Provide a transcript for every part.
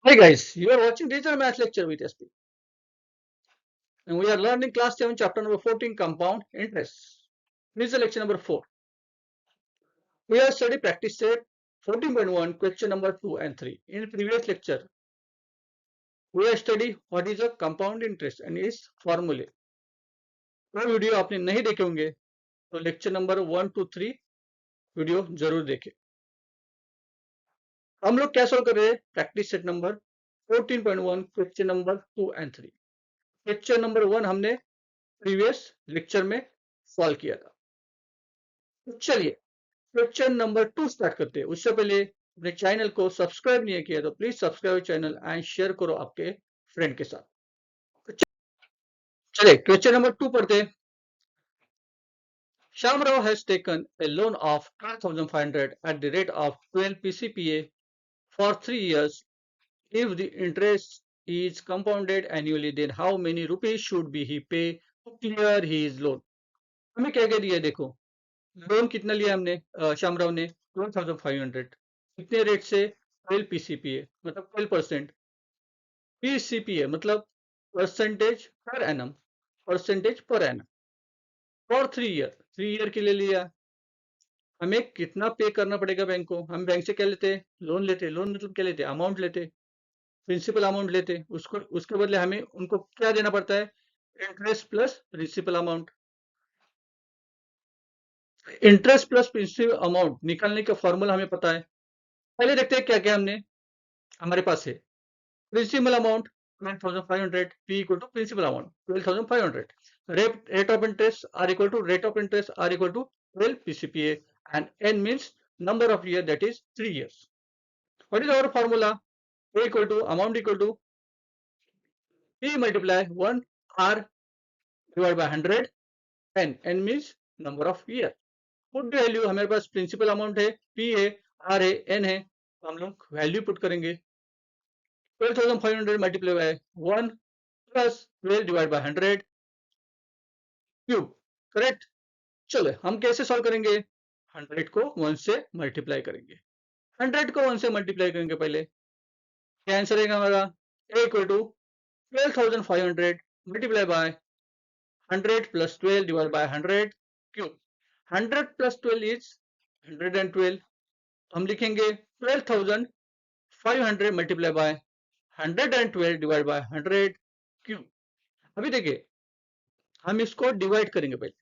Hi guys, you are watching Digital Math Lecture with SP. And we are learning class 7 chapter number 14 compound interest. This is the lecture number 4. We have studied practice set 14.1 question number 2 and 3. In previous lecture, we have studied what is a compound interest and its formula. वो video आपने नहीं देखे होंगे तो lecture number 1 to 3 video जरूर देखें. हम लोग क्या सॉल्व कर रहे हैं practice set number 14.1 question number 2 and 3. Question number 1 हमने प्रीवियस लेक्चर में सॉल्व किया था. तो चलिए क्वेश्चन नंबर 2 स्टार्ट करते हैं. उससे पहले अपने चैनल को सब्सक्राइब नहीं किया तो please subscribe channel and share करो आपके फ्रेंड के साथ. तो चलिए क्वेश्चन नंबर 2 पढ़ते हैं. Shamrao has taken a loan of 12,500 at the rate of 12 PCPA for 3 years. If the interest is compounded annually, then how many rupees should be he pay to clear his loan? हमें क्या क्या दिया है देखो. Loan कितना लिया हमने शामराव ने 12,500. कितने रेट से 12 पीसीपीए मतलब 12%. पीसीपीए मतलब percentage per annum. Percentage per annum for 3 year. 3 year के लिए लिया. हमें कितना पे करना पड़ेगा बैंक को. हम बैंक से क्या लेते हैं लोन लेते. लोन मतलब क्या लेते अमाउंट लेते प्रिंसिपल अमाउंट लेते. उसको उसके बदले हमें उनको क्या देना पड़ता है interest plus principal amount. Interest plus principal amount निकालने का फॉर्मूला हमें पता है. पहले देखते हैं क्या क्या हमने हमारे पास है. Principal amount 12,500 P equal to principal amount 12,500. Rate of interest R equal to rate of interest R equal to 12 PCPA and N means number of year that is 3 years. What is our formula? A equal to amount equal to P multiply 1 R divided by 100 N means number of year. Put value हमारे पास principal amount है P है R है N है तो हम लोग value put करेंगे. 12,500 multiplied by 1 plus 12 divided by 100 cube. Correct. चलो हम कैसे सॉल्व करेंगे. 100 को 1 से मल्टीप्लाई करेंगे. 100 को 1 से मल्टीप्लाई करेंगे पहले. क्या आंसर रहेगा हमारा a equal to 12,500 multiply by 100 plus 12 divide by 100 cube. 100 plus 12 is 112. हम लिखेंगे 12,500 multiply by 112 divide by 100 cube. अभी देखिए हम इसको डिवाइड करेंगे पहले.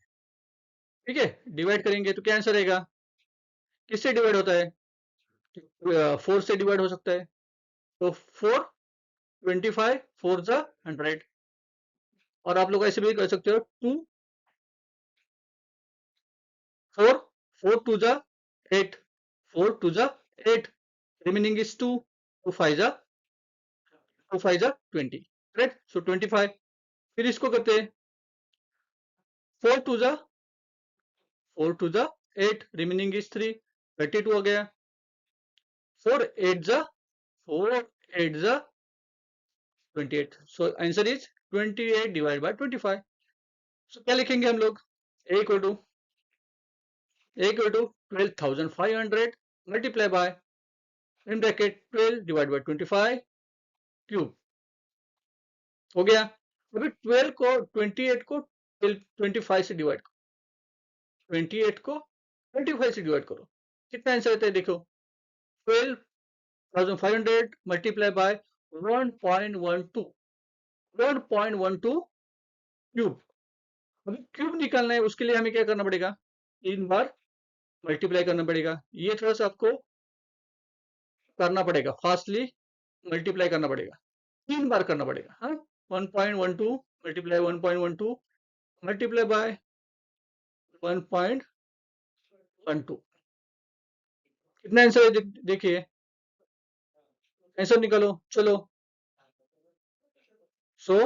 ठीक है डिवाइड करेंगे तो क्या आंसर रहेगा. किससे डिवाइड होता है 4 से डिवाइड हो सकता है. तो 4 25 4 जा 100. और आप लोग ऐसे भी कर सकते हो 2 4 4 2 जा 8 4 2 जा 8 रिमेनिंग इज 2 2 5 जा 20. राइट. सो 25. फिर इसको करते हैं 4 2 जा 8 रिमेनिंग इज 3 32 हो गया. 4 8 जा 28. So answer is 28 divide by 25. So क्या लिखेंगे हम लोग a equal to 12,500 multiply by in bracket 12 divided by 25 cube. हो गया. अभी 12 को 28 को 25 से डिवाइड करो. 28 को 25 से डिवाइड करो. कितना आंसर आता है देखो 12,500 मल्टीप्लाई बाय 1.12 क्यूब. अभी क्यूब निकालना है उसके लिए हमें क्या करना पड़ेगा 3 बार मल्टीप्लाई करना पड़ेगा. ये थोड़ा सा आपको करना पड़ेगा फास्टली मल्टीप्लाई करना पड़ेगा. 3 बार करना पड़ेगा. हाँ 1.12 मल्टीप्लाई 1.12 मल्टीप्लाई बाय 1.12. कितना आंसर है देखिए आंसर निकालो. चलो so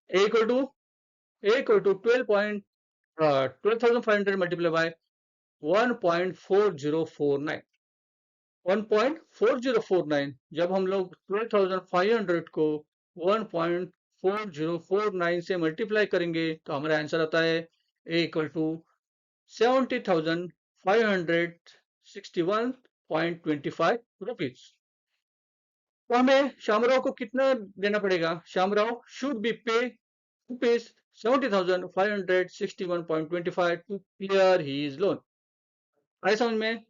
a equal to 12,500 multiply by 1.4049. 1.4049. जब हम लोग 12,500 को 1.4049 से मल्टीप्लाई करेंगे तो हमारा आंसर आता है a इक्वल टू 70,561.25 रुपीज. तो हमें शामराव को कितना देना पड़ेगा? Shamrao should be pay rupees 70,561.25 to clear his loan. आए समझ में?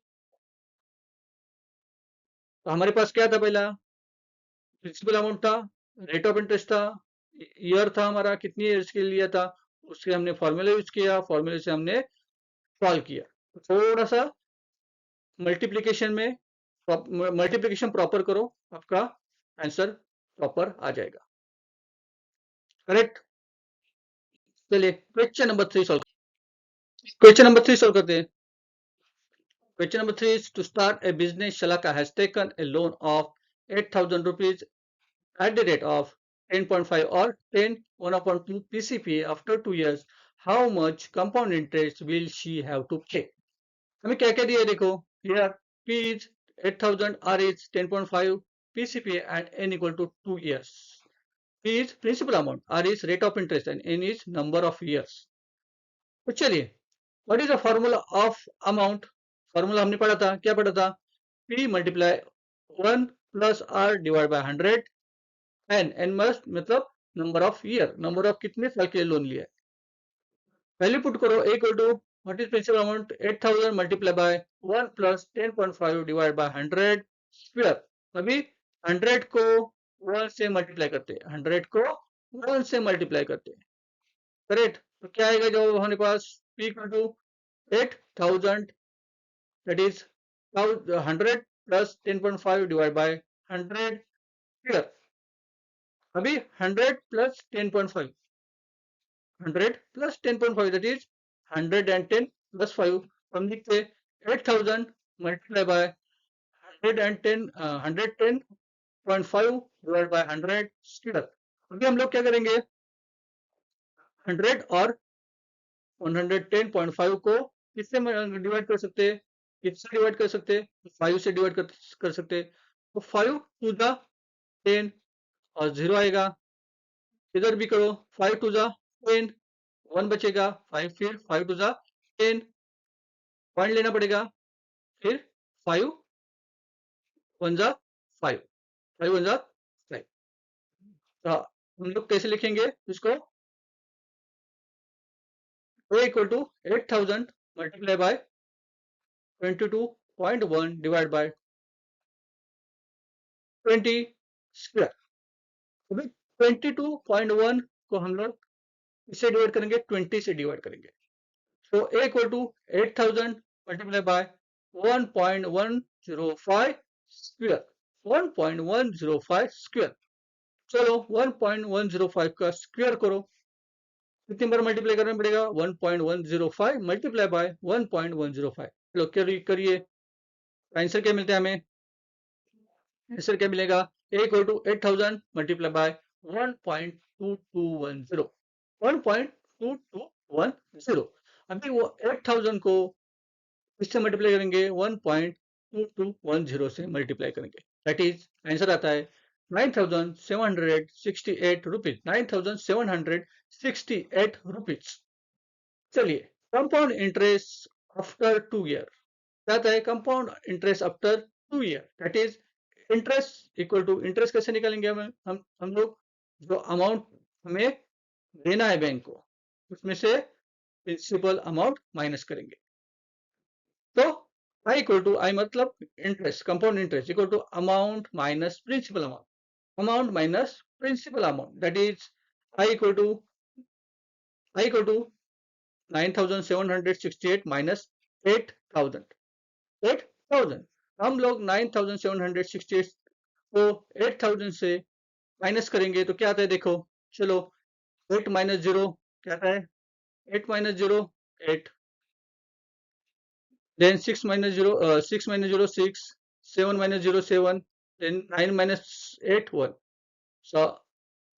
तो हमारे पास क्या था? पहला प्रिंसिपल अमाउंट था, रेट ऑफ इंटरेस्ट था, ईयर था हमारा, कितनी ईयर्स के लिए लिया था, उसके हमने फॉर्मूला यूज किया, फॉर्मूले से हमने सॉल्व किया। तो थोड़ा सा मल्टीप्लिकेशन में मल्टीप्लिकेशन प्रॉपर करो, आपका आंसर प्रॉपर आ जाएगा। करेक्ट। चलिए क्वेश्चन नंबर 3 सॉल्व करते हैं। Question number 3 is to start a business. Shalaka has taken a loan of 8,000 rupees at the rate of 10.5 or 10(1/2) PCPA after 2 years. How much compound interest will she have to pay? हमें क्या क्या दिया देखो, here P is 8,000, R is 10.5 PCPA and N equal to 2 years. P is principal amount, R is rate of interest and N is number of years. तो चलिए, what is the formula of amount? Formula हमने पढ़ा था, क्या पढ़ा था? P multiply 1 plus R divide by 100 n must मतलब number of year, number of कितने साल के लिए लोन लिया है। वैल्यू पुट करो, equal to what is principal amount 8,000 multiply by 1 plus 10.5 divide by 100 square. अभी 100 को 1 से मल्टीप्लाई करते हैं, 100 को 1 से मल्टीप्लाई करते हैं। करेक्ट। तो क्या आएगा जब हमारे पास P equal to 8,000 that is 100 plus 10.5 divided by 100 here. अभी 100 plus 10.5, 100 plus 10.5 that is 110 plus 5. हम लिखते 8,000 multiplied by 110 110.5 divided by 100 square. अभी हम लोग क्या करेंगे, 100 और 110.5 को किससे डिवाइड कर सकते हैं? किससे डिवाइड कर सकते हैं? 5 से डिवाइड कर सकते हैं। तो 5 टू द 10 और 0 आएगा, इधर भी करो 5 टू द 10, 1 बचेगा, 5 फिर 5 टू द 10 पॉइंट लेना पड़ेगा, फिर 5 1 जा 5, 5 1 जा 5। तो हम लोग कैसे लिखेंगे इसको? A equal to 8,000 multiplied by 22.1 divided by 20 square. अभी 22.1 को हम लोग इससे डिवाइड करेंगे, 20 से डिवाइड करेंगे। तो A equal to 8,000 multiply by 1.105 square, 1.105 square. चलो 1.105 का स्क्वायर करो, कितनी बार मल्टीप्लाई करना पड़ेगा? 1.105 मल्टीप्लाई बाय 1.105। चलो करिए, आंसर क्या मिलता है हमें? आंसर क्या मिलेगा? A equal to 8,000 multiply by 1.2210, 1.2210। अभी वो 8,000 को इससे मल्टीप्लाई करेंगे, 1.2210 से मल्टीप्लाई करेंगे, दैट इज आंसर आता है 9,768 रुपीज, 9,768 रुपीज। चलिए, कंपाउंड इंटरेस्ट आफ्टर 2 ईयर क्या आता है? Compound interest after 2 year that is interest equal to, interest कैसे निकालेंगे हम लोग? जो अमाउंट हमें देना है बैंक को, उसमें से प्रिंसिपल अमाउंट माइनस करेंगे। तो I इक्वल टू, आई मतलब interest, compound interest equal to amount minus principal amount, amount minus principal amount, that is I equal to 9,768 minus 8,000, 8,000। हम लोग 9,768 को 8,000 से माइनस करेंगे तो क्या आता है देखो, चलो 8 माइनस 0 क्या आता है? 8 minus 0 8, then 6 minus 0 6 minus 0 6, 7 minus 0 7, then 9 minus 8 1. So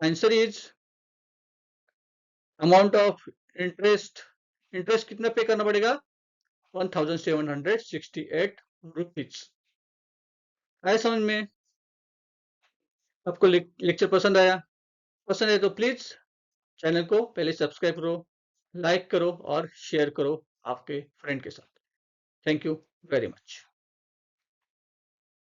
answer is amount of interest, interest कितना पे करना पड़ेगा? 1,768 रुपीज। आया समझ में? आपको लेक्चर पसंद आया? पसंद है तो प्लीज चैनल को पहले सब्सक्राइब करो, लाइक करो और शेयर करो आपके फ्रेंड के साथ। Thank you very much.